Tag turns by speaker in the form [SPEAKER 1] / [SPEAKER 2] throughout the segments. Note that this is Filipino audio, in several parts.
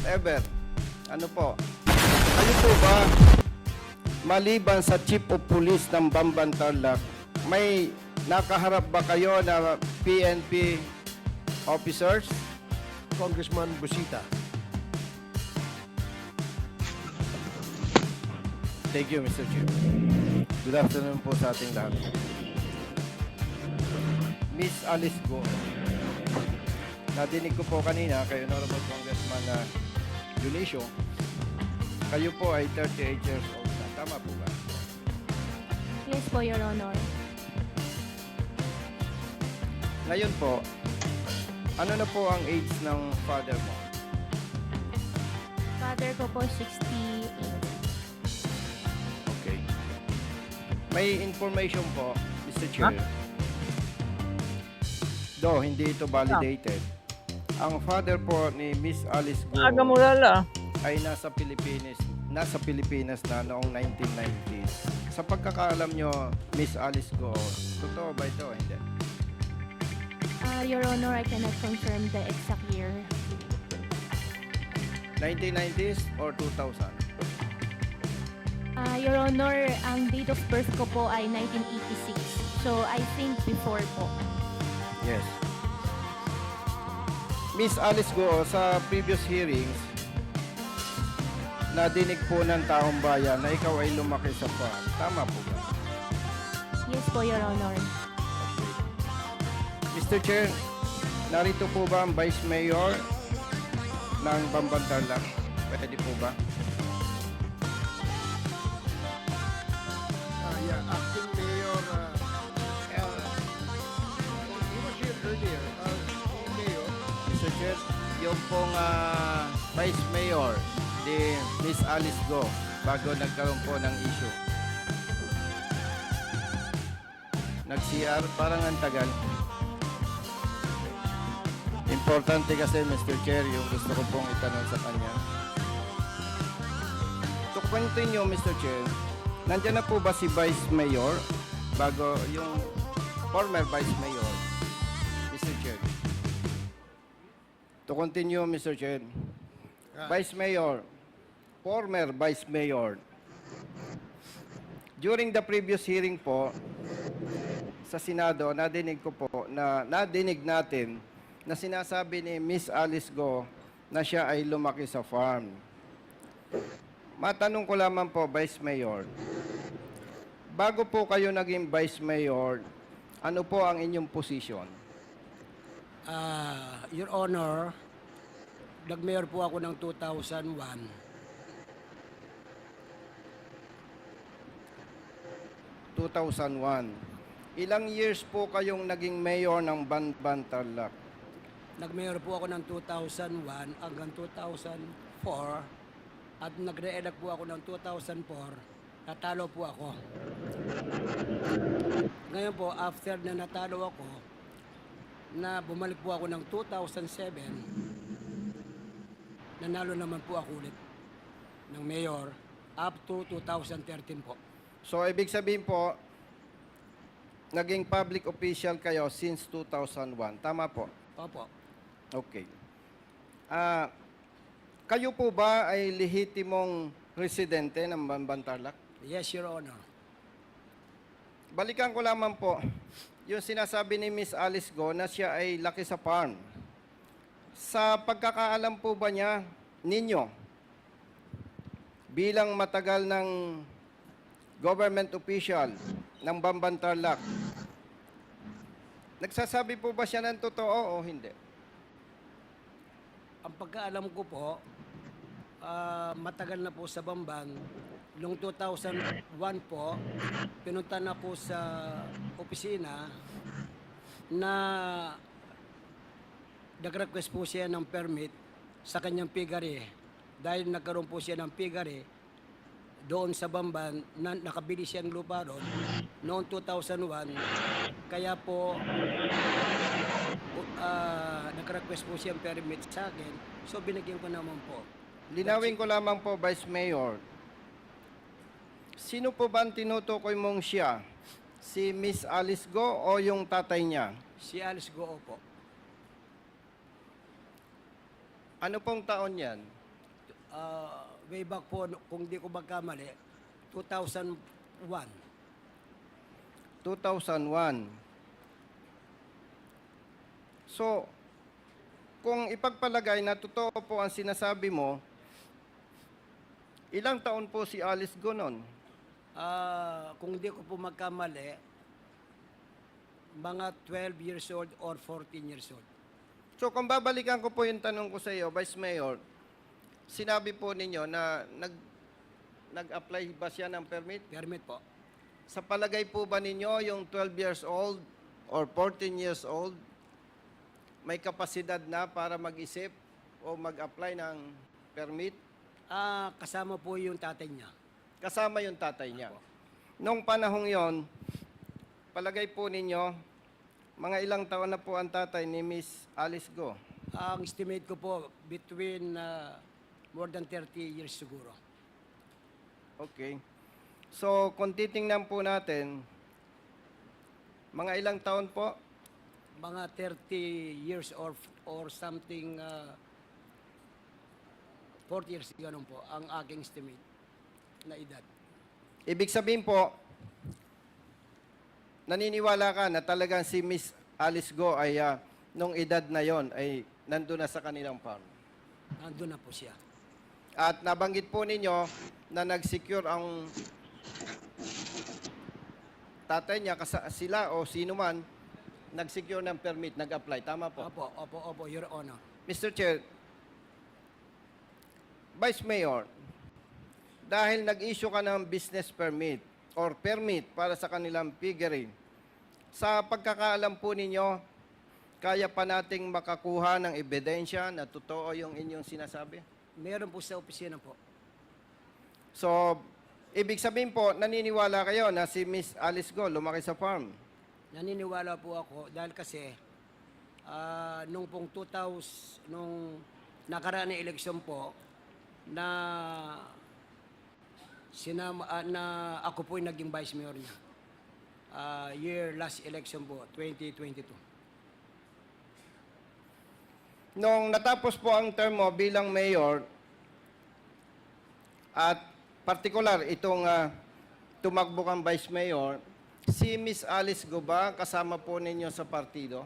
[SPEAKER 1] whatever. Ano po? Ano po ba, maliban sa Chief of Police ng Bamban Tarlac, may nakaharap ba kayo na PNP officers?
[SPEAKER 2] Congressman Busita.
[SPEAKER 1] Thank you, Mr. Chair. Good afternoon po sa ating lahat. Miss Alice Go, nadinig ko po kanina kay Honorable Congressman Dionisio, kayo po ay 38 years old na. Tama po ba?
[SPEAKER 3] Yes po, Your Honor.
[SPEAKER 1] Ngayon po, ano na po ang age ng father mo?
[SPEAKER 3] Father ko po, 68.
[SPEAKER 1] Okay. May information po, Mr. Chair. Do, hindi ito validated. Ang father po ni Miss Alice Go
[SPEAKER 4] Aga mo lala.
[SPEAKER 1] ay nasa Pilipinas na noong 1990s. Sa pagkakaalam nyo, Miss Alice Go, totoo ba ito? Hindi.
[SPEAKER 3] Your Honor, I cannot confirm the exact year.
[SPEAKER 1] 1990s or 2000?
[SPEAKER 3] Your Honor, ang date of birth ko po ay 1986. So, I think before po.
[SPEAKER 1] Yes. Miss Alice Go, sa previous hearings, nadinig po ng taong bayan na ikaw ay lumaki sa farm. Tama po ba?
[SPEAKER 3] Yes po, Your Honor.
[SPEAKER 1] Mr. Chair, narito po ba ang Vice Mayor ng Bamban Tarlac? Pwede po ba?
[SPEAKER 2] Yeah, acting mayor. He was here earlier. Mayor.
[SPEAKER 1] Mr. Chair, yung pong Vice Mayor ni Miss Alice Go bago nagkaroon po ng issue. Nag-CR, parang ang tagal. Importante kasi, Mr. Chair, yung gusto ko pong itanong sa kanya. To continue, Mr. Chair, nandiyan na po ba si Vice Mayor bago yung former Vice Mayor, Mr. Chair? To continue, Mr. Chair, Vice Mayor, former Vice Mayor, during the previous hearing po sa Senado, nadinig natin na sinasabi ni Miss Alice Go na siya ay lumaki sa farm. Matanong ko lamang po, Vice Mayor, bago po kayo naging Vice Mayor, ano po ang inyong posisyon?
[SPEAKER 5] Your Honor, nag-mayor po ako ng 2001.
[SPEAKER 1] 2001. Ilang years po kayong naging mayor ng Bamban Tarlac?
[SPEAKER 5] Nag-mayor po ako ng 2001 hanggang 2004 at nag-re-elect po ako ng 2004. Natalo po ako. Ngayon po, after na natalo ako, na bumalik po ako ng 2007, nanalo naman po ako ulit ng mayor up to 2013 po.
[SPEAKER 1] So, ibig sabihin po, naging public official kayo since 2001. Tama po?
[SPEAKER 5] Opo.
[SPEAKER 1] Okay. Kayo po ba ay lehitimong residente ng Bamban Tarlac?
[SPEAKER 5] Yes, Your Honor.
[SPEAKER 1] Balikan ko lamang po, yung sinasabi ni Miss Alice Go na siya ay laki sa farm. Sa pagkakaalam po ba niya, ninyo, bilang matagal ng government official ng Bamban Tarlac, nagsasabi po ba siya ng totoo o hindi?
[SPEAKER 5] Ang pagkaalam ko po, matagal na po sa Bamban. Noong 2001 po, pinunta na po sa opisina na nag-request po siya ng permit sa kanyang piggery. Dahil nagkaroon po siya ng piggery doon sa Bamban, na nakabili siya ng lupa doon noong 2001. Kaya po, nag-request po siya ng permit sa akin. So, binigyan ko naman po.
[SPEAKER 1] Linawin ko lamang po, Vice Mayor. Sino po ba ang tinutukoy mong siya? Si Miss Alice Go o yung tatay niya?
[SPEAKER 5] Si Alice Goo po.
[SPEAKER 1] Ano pong taon yan?
[SPEAKER 5] way back po, kung di ko magkamali, 2001.
[SPEAKER 1] 2001. So, kung ipagpalagay na totoo po ang sinasabi mo, ilang taon po si Alice Go noon?
[SPEAKER 5] Kung di ko po magkamali, mga 12 years old or 14 years old.
[SPEAKER 1] So, kung babalikan ko po yung tanong ko sa iyo, Vice Mayor, sinabi po ninyo na nag-apply ba siya ng permit?
[SPEAKER 5] Permit po.
[SPEAKER 1] Sa palagay po ba ninyo yung 12 years old or 14 years old may kapasidad na para mag-isip o mag-apply ng permit?
[SPEAKER 5] Kasama po yung tatay niya.
[SPEAKER 1] Kasama yung tatay niya. Nung panahong yon, palagay po ninyo, mga ilang taon na po ang tatay ni Miss Alice Go?
[SPEAKER 5] Ang estimate ko po, between more than 30 years siguro.
[SPEAKER 1] Okay. So, kung titingnan po natin, mga ilang taon po?
[SPEAKER 5] Mga 30 years or something, 40 years, ganun po, ang aking estimate na edad.
[SPEAKER 1] Ibig sabihin po, naniniwala ka na talagang si Miss Alice Go ay nung edad na yon ay nandun na sa kanilang farm.
[SPEAKER 5] Nandun na po siya.
[SPEAKER 1] At nabanggit po ninyo na nag-secure ang tatay niya, sila o sino man, nag-secure ng permit, nag-apply. Tama po?
[SPEAKER 5] Opo, Your Honor.
[SPEAKER 1] Mr. Chair, Vice Mayor, dahil nag-issue ka ng business permit or permit para sa kanilang piggery, sa pagkakaalam po ninyo, kaya pa nating makakuha ng ebidensya na totoo yung inyong sinasabi?
[SPEAKER 5] Meron po sa opisina po.
[SPEAKER 1] So, ibig sabihin po, naniniwala kayo na si Miss Alice Go lumaki sa farm?
[SPEAKER 5] Naniniwala po ako dahil kasi nung pong 2000, nung nakaraan na eleksyon po, na ako po yung naging vice mayor niya. Last election po, 2022.
[SPEAKER 1] Nung natapos po ang term mo bilang mayor, at partikular itong tumakbo kang vice mayor, si Miss Alice Go ba kasama po ninyo sa partido?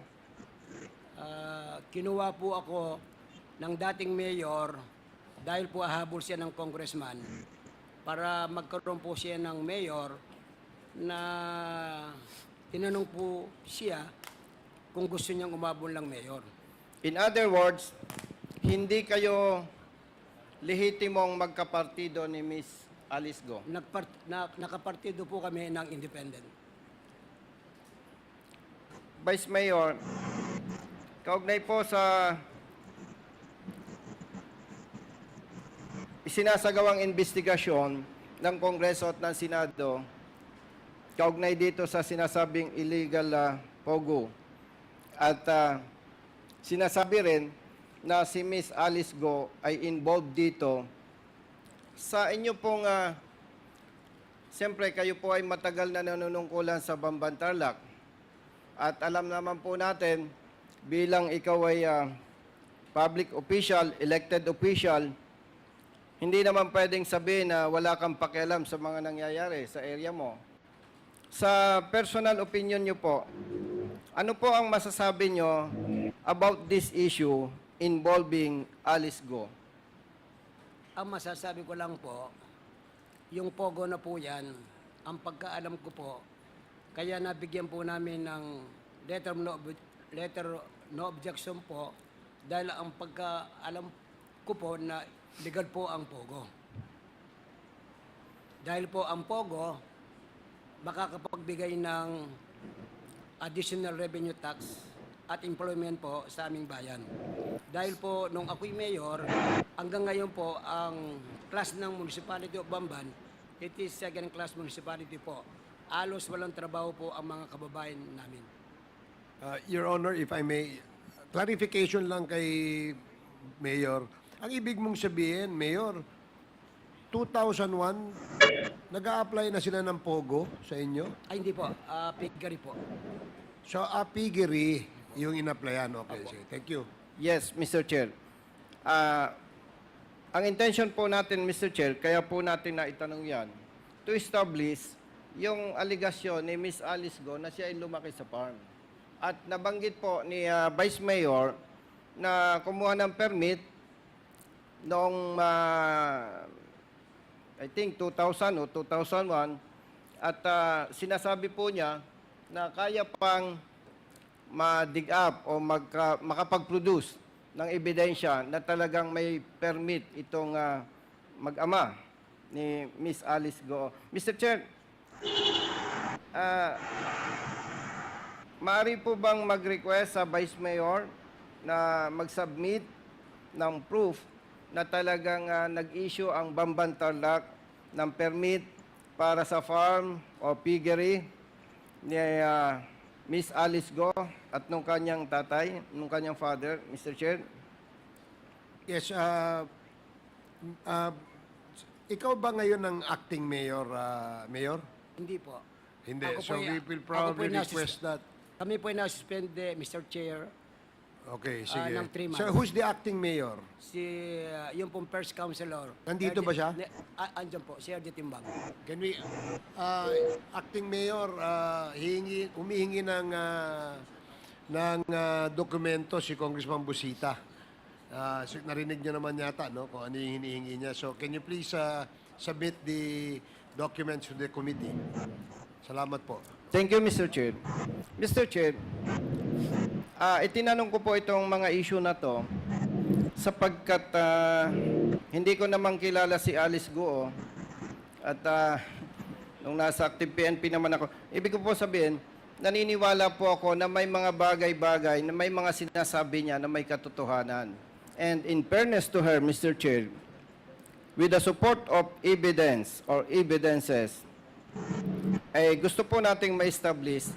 [SPEAKER 5] Kinuha po ako ng dating mayor dahil po ahabol siya ng congressman para magkaroon po siya ng mayor na tinanong po siya kung gusto niyang umabol ng mayor.
[SPEAKER 1] In other words, hindi kayo lehitimong magkapartido ni Miss Alice Go.
[SPEAKER 5] Nakapartido po kami ng independent.
[SPEAKER 1] Vice Mayor, kaugnay po sa isinasagawang investigasyon ng Kongreso at ng Senado, kaugnay dito sa sinasabing illegal pogo. At sinasabi rin na si Miss Alice Go ay involved dito. Sa inyo pong, siyempre kayo po ay matagal na nanunungkulan sa Bamban Tarlac. At alam naman po natin, bilang ikaw ay public official, elected official, hindi naman pwedeng sabihin na wala kang pakialam sa mga nangyayari sa area mo. Sa personal opinion nyo po, ano po ang masasabi nyo about this issue involving Alice Go?
[SPEAKER 5] Ang masasabi ko lang po, yung pogo na po yan, ang pagkaalam ko po, kaya nabigyan po namin ng letter no objection po dahil ang pagkaalam ko po na legal po ang pogo. Dahil po ang pogo makakapagbigay ng additional revenue tax at employment po sa aming bayan. Dahil po nung ako'y mayor, hanggang ngayon po ang class ng Municipality of Bamban, it is second class municipality po. Alos walang trabaho po ang mga kababayan namin.
[SPEAKER 2] Your Honor, if I may, clarification lang kay Mayor. Ang ibig mong sabihin, Mayor, 2001, nag-a-apply na sila ng POGO sa inyo?
[SPEAKER 5] Ay hindi po, piggery po.
[SPEAKER 2] So, piggery yung in-applyan. Okay, sige. Thank you.
[SPEAKER 1] Yes, Mr. Chair. ang intention po natin, Mr. Chair, kaya po natin na itanong yan, to establish yung aligasyon ni Miss Alice Go na siya ay lumaki sa farm. At nabanggit po ni Vice Mayor na kumuha ng permit noong I think 2000 o 2001 at sinasabi po niya na kaya pang ma-dig up o makapag-produce ng ebidensya na talagang may permit itong mag-ama ni Miss Alice Go. Mr. Chair, maaari po bang mag-request sa Vice Mayor na mag-submit ng proof na talagang nag-issue ang Bamban Tarlac ng permit para sa farm o piggery ni Miss Alice Go at nung kanyang tatay, nung kanyang father, Mr. Chair?
[SPEAKER 2] Yes, ikaw ba ngayon ang acting mayor, Mayor?
[SPEAKER 5] Hindi po.
[SPEAKER 2] Hindi.
[SPEAKER 5] Ako
[SPEAKER 2] So
[SPEAKER 5] po
[SPEAKER 2] we
[SPEAKER 5] ay-
[SPEAKER 2] will
[SPEAKER 5] ako po
[SPEAKER 2] probably
[SPEAKER 5] ay
[SPEAKER 2] request that.
[SPEAKER 5] Kami po ay nasuspend, Mr. Chair,
[SPEAKER 2] Okay, sige.
[SPEAKER 5] ng 3 months.
[SPEAKER 2] So who's the acting mayor?
[SPEAKER 5] si yung pong first councilor.
[SPEAKER 2] Nandito ba siya?
[SPEAKER 5] Andyan po, si RJ Timbang.
[SPEAKER 2] Can we, acting mayor, humihingi ng dokumento si Congressman Busita. Narinig niyo naman yata, no, kung ano yung hinihingi niya. So can you please submit the documents to the committee? Salamat po.
[SPEAKER 1] Thank you, Mr. Chair. Mr. Chair, itinanong ko po itong mga issue na to sapagkat hindi ko naman kilala si Alice Go at nung nasa active PNP naman ako, ibig ko po sabihin, naniniwala po ako na may mga bagay-bagay, na may mga sinasabi niya na may katotohanan. And in fairness to her, Mr. Chair, with the support of evidence or evidences, gusto po nating ma-establish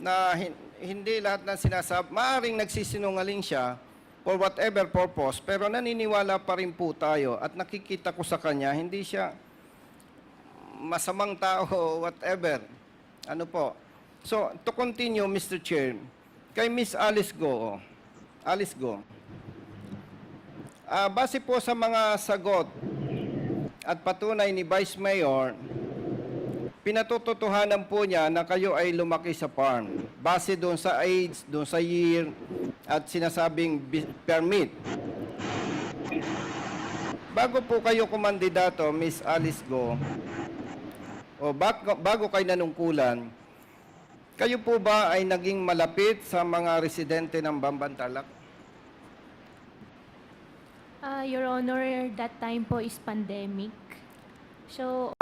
[SPEAKER 1] na hindi lahat ng sinasabi, maaaring nagsisinungaling siya for whatever purpose, pero naniniwala pa rin po tayo at nakikita ko sa kanya, hindi siya masamang tao o whatever. Ano po? So, to continue, Mr. Chair, kay Miss Alice Go, base po sa mga sagot at patunay ni Vice Mayor, pinatututuhanan po niya na kayo ay lumaki sa farm. Base doon sa age, doon sa year, at sinasabing permit. Bago po kayo kumandidato, Miss Alice Go, o bago kayo nanungkulan, kayo po ba ay naging malapit sa mga residente ng Bamban Tarlac?
[SPEAKER 3] Your Honor, that time po is pandemic. So,